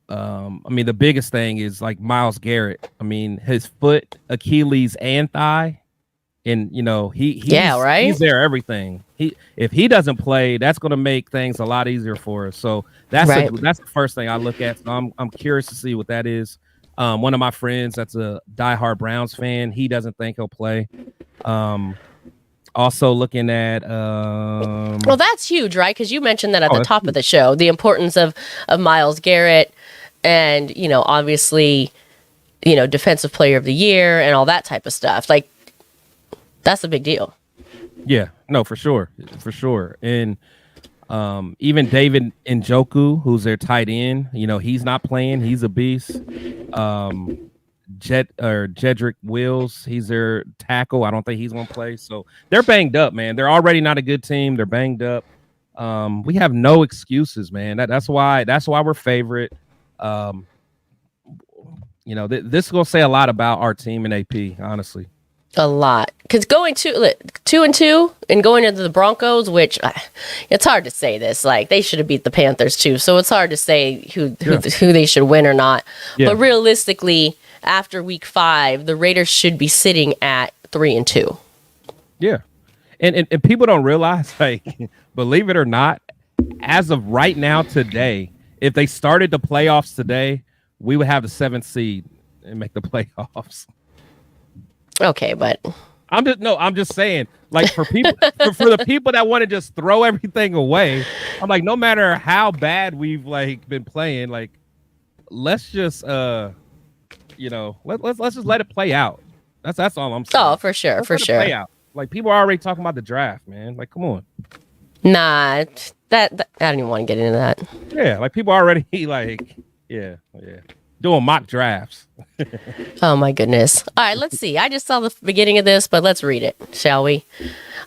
I mean, the biggest thing is like Myles Garrett. I mean, his foot, Achilles, and thigh, and he's there everything. If he doesn't play, that's going to make things a lot easier for us. So that's the first thing I look at. So I'm curious to see what that is. One of my friends that's a diehard Browns fan, he doesn't think he'll play. Also looking at well, that's huge, right? Because you mentioned that at the top of the show, the importance of Myles Garrett, and obviously, defensive player of the year and all that type of stuff. Like, that's a big deal. Yeah, no, for sure. And even David Njoku, who's their tight end, he's not playing. He's a beast. Jedrick Wills, he's their tackle. I don't think he's gonna play. So they're banged up, man. They're already not a good team. They're banged up. We have no excuses, man. That's why we're favorite. This is gonna say a lot about our team in AP, honestly. A lot, because going 2-2 and going into the Broncos, which it's hard to say this, like they should have beat the Panthers too, so it's hard to say who they should win or not. Yeah. But realistically, after week 5, the Raiders should be sitting at 3-2. Yeah, and people don't realize, like, believe it or not, as of right now today, if they started the playoffs today, we would have the 7th seed and make the playoffs. Okay, but I'm just saying, like, for people for the people that want to just throw everything away, I'm like, no matter how bad we've like been playing, like, let's just let's just let it play out. That's all I'm saying. Oh, for sure, let's for sure. Play out. Like, people are already talking about the draft, man. Like, come on. Nah, that I don't even want to get into that. Yeah, like people already like, yeah, doing mock drafts. Oh my goodness. All right, let's see. I just saw the beginning of this, but let's read it, shall we?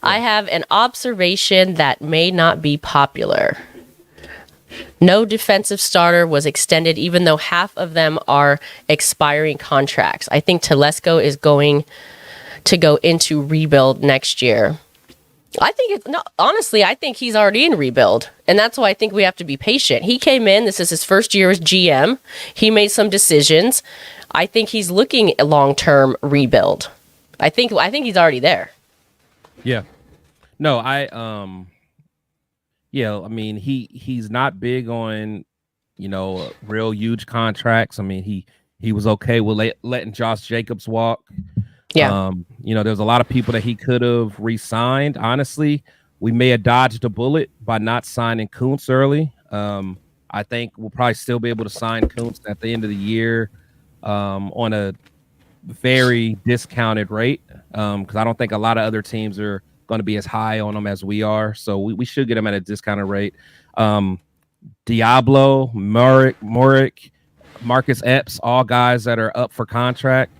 I have an observation that may not be popular. No defensive starter was extended, even though half of them are expiring contracts. I think Telesco is going to go into rebuild next year. I think he's already in rebuild. And that's why I think we have to be patient. He came in, this is his first year as GM. He made some decisions. I think he's looking at long-term rebuild. I think he's already there. Yeah. No, I mean, he's not big on, real huge contracts. I mean, he was okay with letting Josh Jacobs walk. Yeah. There's a lot of people that he could have re-signed. Honestly, we may have dodged a bullet by not signing Kuntz early. I think we'll probably still be able to sign Kuntz at the end of the year on a very discounted rate, because I don't think a lot of other teams are going to be as high on him as we are. So we should get him at a discounted rate. Diablo, Morick, Marcus Epps, all guys that are up for contract.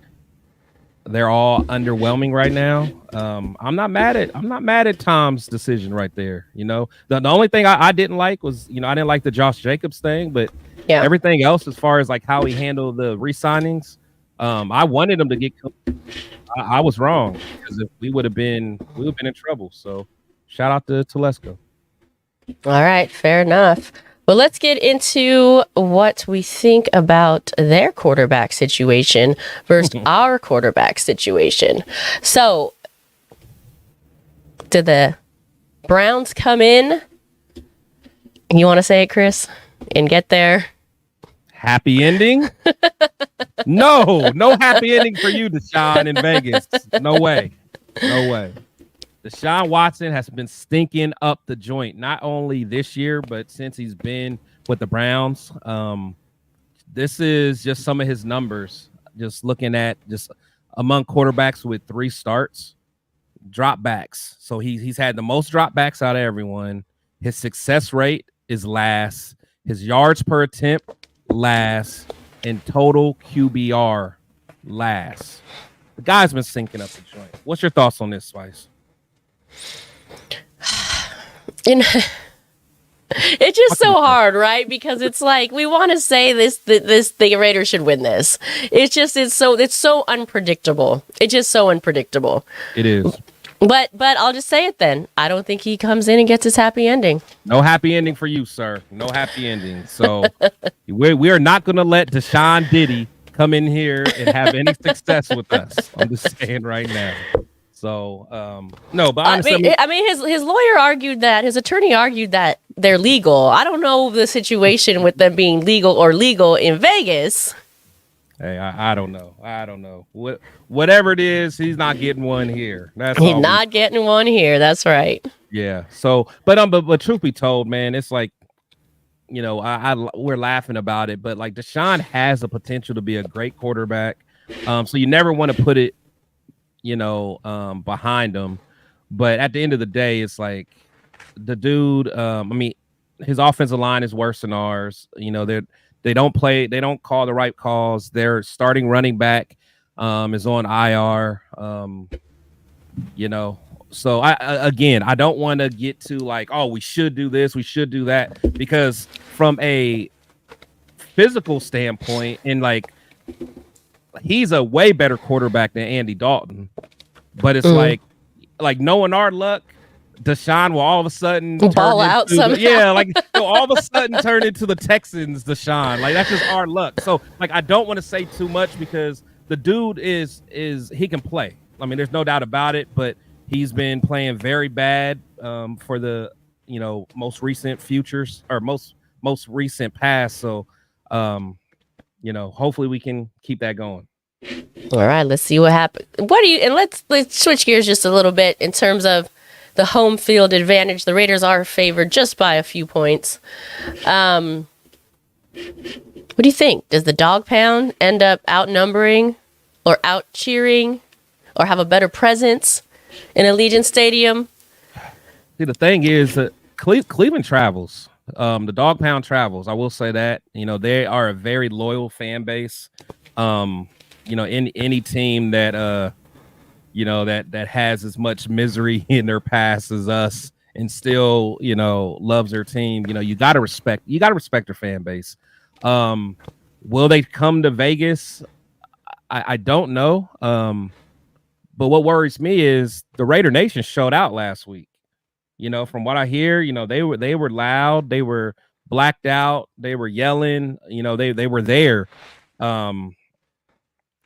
They're all underwhelming right now. I'm not mad at Tom's decision right there. The only thing I didn't like was, I didn't like the Josh Jacobs thing, but everything else, as far as like how he handled the re-signings, I wanted him to get. I was wrong, because if we would have been in trouble. So shout out to Telesco. All right, fair enough. Well, let's get into what we think about their quarterback situation versus our quarterback situation. So, did the Browns come in? You want to say it, Chris? And get there? Happy ending? No happy ending for you, Deshaun, in Vegas. No way. Deshaun Watson has been stinking up the joint, not only this year, but since he's been with the Browns. This is just some of his numbers. Just looking at just among quarterbacks with 3 starts, dropbacks. So he's had the most dropbacks out of everyone. His success rate is last. His yards per attempt last, and total QBR last. the guy's been sinking up the joint. What's your thoughts on this, Spice? And it's just so hard, right? Because it's like we want to say the Raiders should win this. It's so unpredictable. It's just so unpredictable. It is. But I'll just say it then. I don't think he comes in and gets his happy ending. No happy ending for you, sir. No happy ending. So we are not going to let Deshaun Diddy come in here and have any success with us. I'm just saying right now. So no, but honestly, I mean, his lawyer argued that his attorney argued that they're legal. I don't know the situation with them being legal or legal in Vegas. Hey, I don't know. I don't know. Whatever it is, he's not getting one here. He's not getting one here. That's right. Yeah. So, but truth be told, man, it's like, you know, we're laughing about it, but like Deshaun has the potential to be a great quarterback. So you never want to put it, you know, behind him. But at the end of the day, it's like the dude. I mean, his offensive line is worse than ours. You know, they don't call the right calls. Their starting running back is on IR. You know, so I don't want to get to like, oh, we should do this, we should do that, because from a physical standpoint, and like he's a way better quarterback than Andy Dalton. But it's like knowing our luck, Deshaun will all of a sudden ball out somehow. Like all of a sudden turn into the Texans, Deshaun. Like that's just our luck. So like I don't want to say too much because the dude is he can play. I mean, there's no doubt about it, but he's been playing very bad for the, you know, most recent futures or most recent past. So you know, hopefully we can keep that going. All right, let's see what happens. Let's switch gears just a little bit in terms of the home field advantage. The Raiders are favored just by a few points. What do you think? Does the Dawg Pound end up outnumbering or out cheering or have a better presence in Allegiant Stadium? See, the thing is that Cleveland travels. The Dawg Pound travels. I will say that. You know, they are a very loyal fan base. You know, in any team that you know, that has as much misery in their past as us and still, you know, loves their team, you know, you gotta respect their fan base. Will they come to Vegas? I don't know. But what worries me is the Raider Nation showed out last week. You know, from what I hear, you know, they were loud, they were blacked out, they were yelling, you know, they were there.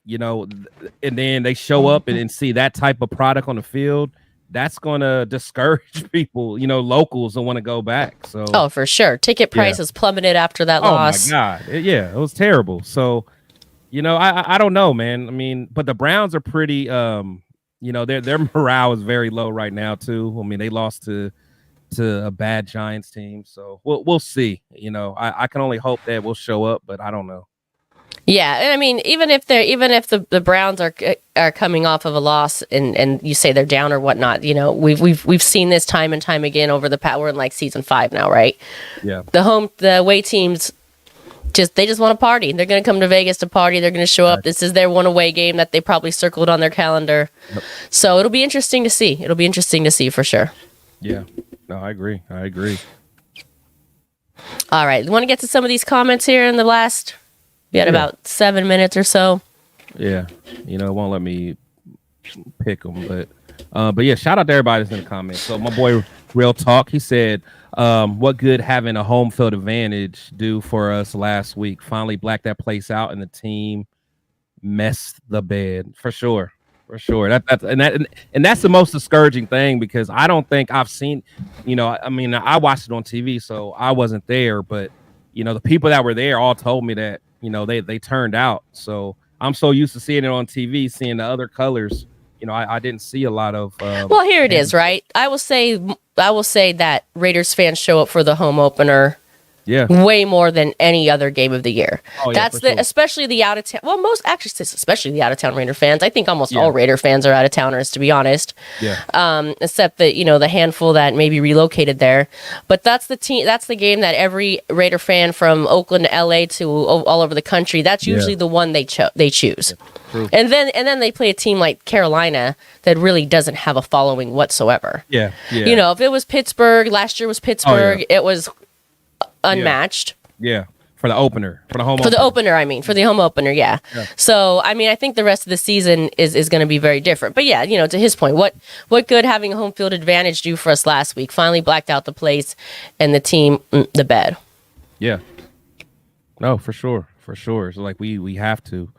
You know, and then they show up and see that type of product on the field. That's going to discourage people, you know, locals that want to go back. So, oh, for sure. Ticket prices plummeted after that loss. Oh, my God. It was terrible. So, you know, I don't know, man. I mean, but the Browns are pretty, you know, their morale is very low right now, too. I mean, they lost to a bad Giants team. So we'll see. You know, I can only hope that we'll show up, but I don't know. Yeah, I mean, even if the Browns are coming off of a loss and you say they're down or whatnot, you know, we've seen this time and time again over the past. We're in like season 5 now, right? Yeah. The away teams just want to party. They're going to come to Vegas to party. They're going to show up. This is their one away game that they probably circled on their calendar. Yep. So it'll be interesting to see. It'll be interesting to see for sure. Yeah. No, I agree. All right, you want to get to some of these comments here in the last. We had about 7 minutes or so. Yeah, you know, it won't let me pick them, but yeah, shout out to everybody that's in the comments. So my boy Real Talk, he said, "What good having a home field advantage do for us last week? Finally blacked that place out, and the team messed the bed for sure." That's the most discouraging thing because I don't think I've seen, you know, I mean, I watched it on TV, so I wasn't there, but you know, the people that were there all told me that. You know, they turned out. So I'm so used to seeing it on TV, seeing the other colors. You know, I didn't see a lot of. Well, here it is, right? I will say that Raiders fans show up for the home opener Yeah. Way more than any other game of the year. Oh, yeah, That's for sure. especially the out of town. Well, especially the out of town Raider fans. I think almost Yeah. all Raider fans are out of towners, to be honest. Yeah. Except that the handful that maybe relocated there. But that's the team. That's the game that every Raider fan from Oakland to LA to all over the country. That's usually the one they choose. True. And then they play a team like Carolina that really doesn't have a following whatsoever. Yeah. Yeah. If it was Pittsburgh, last year was Pittsburgh. It was unmatched. Yeah. For the opener. For the home For the opener, I mean. For the home opener, yeah. So, I mean, I think the rest of the season is going to be very different. But yeah, to his point, what good having a home field advantage do for us last week? Finally blacked out the place and the team, the bed. Yeah. No, for sure. For sure. So, like, we have to.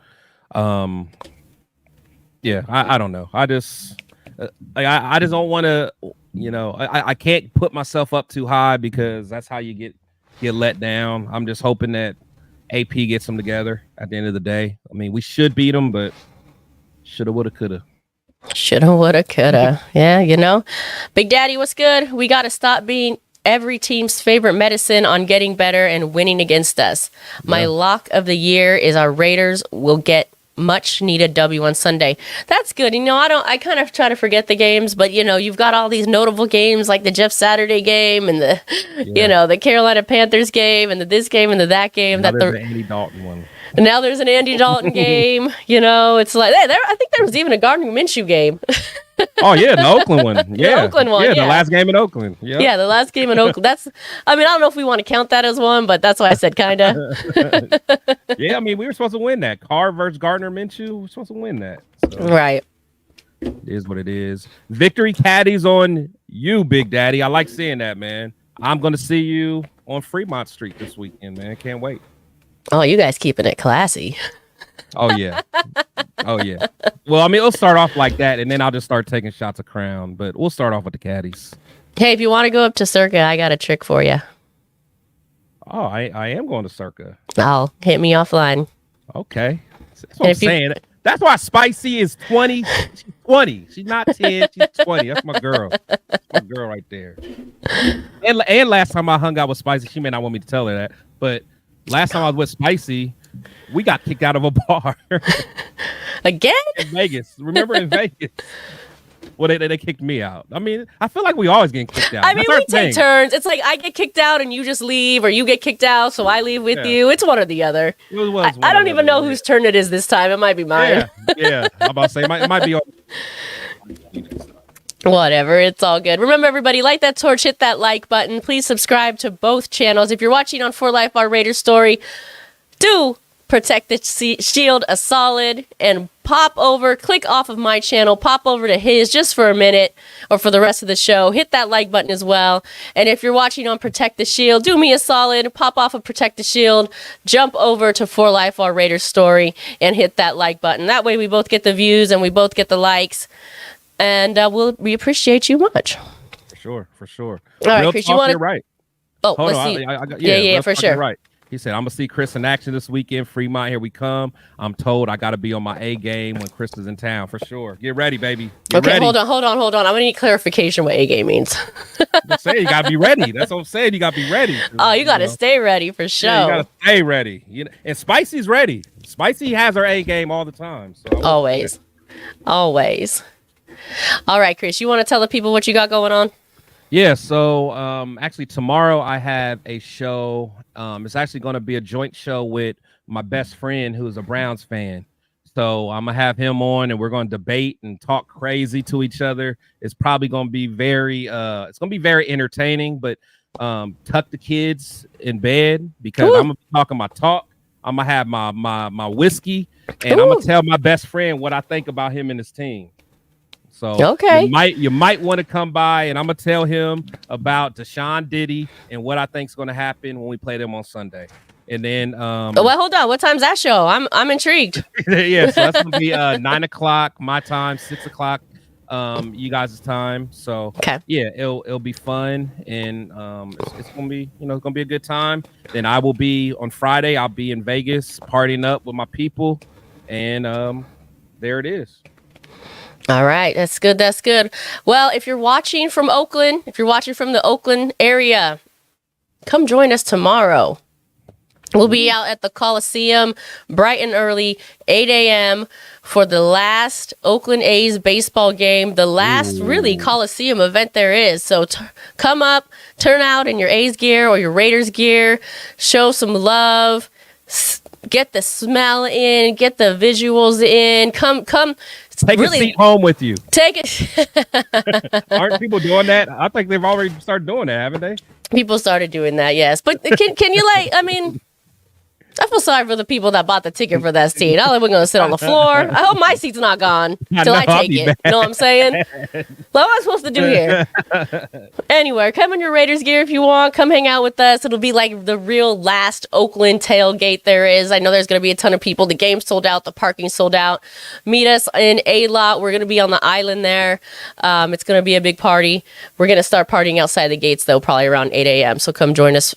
Yeah, I don't know. I just don't want to, I can't put myself up too high because that's how you get let down. I'm just hoping that AP gets them together at the end of the day. I mean, we should beat them, but shoulda, woulda, coulda. Shoulda, woulda, coulda. Yeah, Big Daddy, what's good? We got to stop being every team's favorite medicine on getting better and winning against us. My lock of the year is our Raiders will get much needed W on Sunday. That's good. I kind of try to forget the games, but you've got all these notable games like the Jeff Saturday game and the the Carolina Panthers game and the this game and the that game. Now there's an Andy Dalton one. Now there's an Andy Dalton game. It's like I think there was even a Gardner Minshew game. Oh yeah, the Oakland one. Yeah, the Oakland one. Yeah, the last game in Oakland. Yeah, the last game in Oakland. I don't know if we want to count that as one, but that's why I said kinda. Yeah, I mean, we were supposed to win that. Carr versus Gardner Minshew. We're supposed to win that. So. Right. It is what it is. Victory caddies on you, Big Daddy. I like seeing that, man. I'm gonna see you on Fremont Street this weekend, man. Can't wait. Oh, you guys keeping it classy. Oh yeah. Oh yeah. Well, I mean, it'll start off like that, and then I'll just start taking shots of Crown. But we'll start off with the caddies. Hey, if you want to go up to Circa, I got a trick for you. Oh, I am going to Circa. I'll hit me offline. Okay. That's what I'm saying. That's why Spicy is 20. She's 20. She's not 10. She's 20. That's my girl. That's my girl right there. And last time I hung out with Spicy, she may not want me to tell her that, but last time I was with Spicy, we got kicked out of a bar. Again? In Vegas. Remember in Vegas? Well, they kicked me out. I mean, I feel like we always get kicked out. I mean, we take turns. It's like I get kicked out and you just leave, or you get kicked out, so I leave with you. It's one or the other. I don't even know whose turn it is this time. It might be mine. Yeah. I'm about to say, it might be. Whatever, it's all good. Remember, everybody, light that torch, hit that like button. Please subscribe to both channels. If you're watching on For Life, Our Raiders Story, do protect the shield a solid and click off of my channel, pop over to his just for a minute or for the rest of the show. Hit that like button as well. And if you're watching on Protect the Shield, do me a solid, pop off of Protect the Shield, jump over to For Life, Our Raiders Story, and hit that like button. That way we both get the views and we both get the likes. And we appreciate you much. For sure. All right, Chris, you want to... right. Oh, Hold let's on. see. Yeah, for sure. Right. He said, I'm going to see Chris in action this weekend. Fremont, here we come. I'm told I got to be on my A game when Chris is in town, for sure. Get ready, baby. Get ready. Hold on. I'm going to need clarification what A game means. I'm saying you got to be ready. That's what I'm saying. You got to be ready. Oh, you got to stay ready for sure. Yeah, you got to stay ready. And Spicy's ready. Spicy has her A game all the time. So Always. All right, Chris, you want to tell the people what you got going on? Yeah, so actually tomorrow I have a show. It's actually going to be a joint show with my best friend who's a Browns fan. So I'm going to have him on and we're going to debate and talk crazy to each other. It's probably going to be very entertaining, but tuck the kids in bed because I'm going to be talking my talk. I'm going to have my whiskey and I'm going to tell my best friend what I think about him and his team. So you might want to come by and I'm gonna tell him about Deshaun Diddy and what I think is gonna happen when we play them on Sunday. And then well, hold on, what time's that show? I'm intrigued. Yeah, so that's gonna be 9:00 my time, 6:00 you guys' time. So yeah, it'll be fun and it's gonna be it's gonna be a good time. Then I will be on Friday. I'll be in Vegas partying up with my people, and there it is. All right. That's good. Well, if you're watching from Oakland, if you're watching from the Oakland area, come join us tomorrow. We'll be out at the Coliseum bright and early, 8 a.m. for the last Oakland A's baseball game, the last really Coliseum event there is. So come up, turn out in your A's gear or your Raiders gear, show some love, get the smell in, get the visuals in. Come. Take a seat home with you. Take it. Aren't people doing that? I think they've already started doing that, haven't they? People started doing that, yes. But can you I feel sorry for the people that bought the ticket for that seat. I think we're going to sit on the floor. I hope my seat's not gone until I take it. You know what I'm saying? What am I supposed to do here? Anyway, come in your Raiders gear if you want. Come hang out with us. It'll be like the real last Oakland tailgate there is. I know there's going to be a ton of people. The game's sold out. The parking's sold out. Meet us in A-Lot. We're going to be on the island there. It's going to be a big party. We're going to start partying outside the gates, though, probably around 8 a.m. So come join us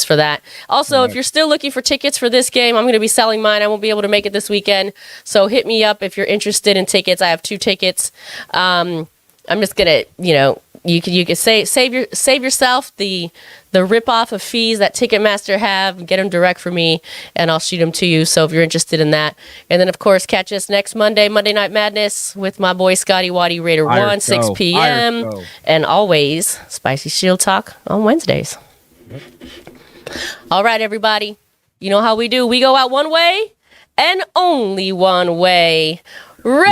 for that. Also, if you're still looking for tickets for this game, I'm going to be selling mine. I won't be able to make it this weekend, so hit me up if you're interested in tickets. I have 2 tickets. I'm just gonna, you can save yourself the rip-off of fees that Ticketmaster have. Get them direct for me, and I'll shoot them to you. So if you're interested in that, and then of course catch us next Monday Night Madness with my boy Scotty Waddy Raider 1, 6 p.m. and always Spicy Shield Talk on Wednesdays. All right, everybody. You know how we do. We go out one way and only one way. Raider!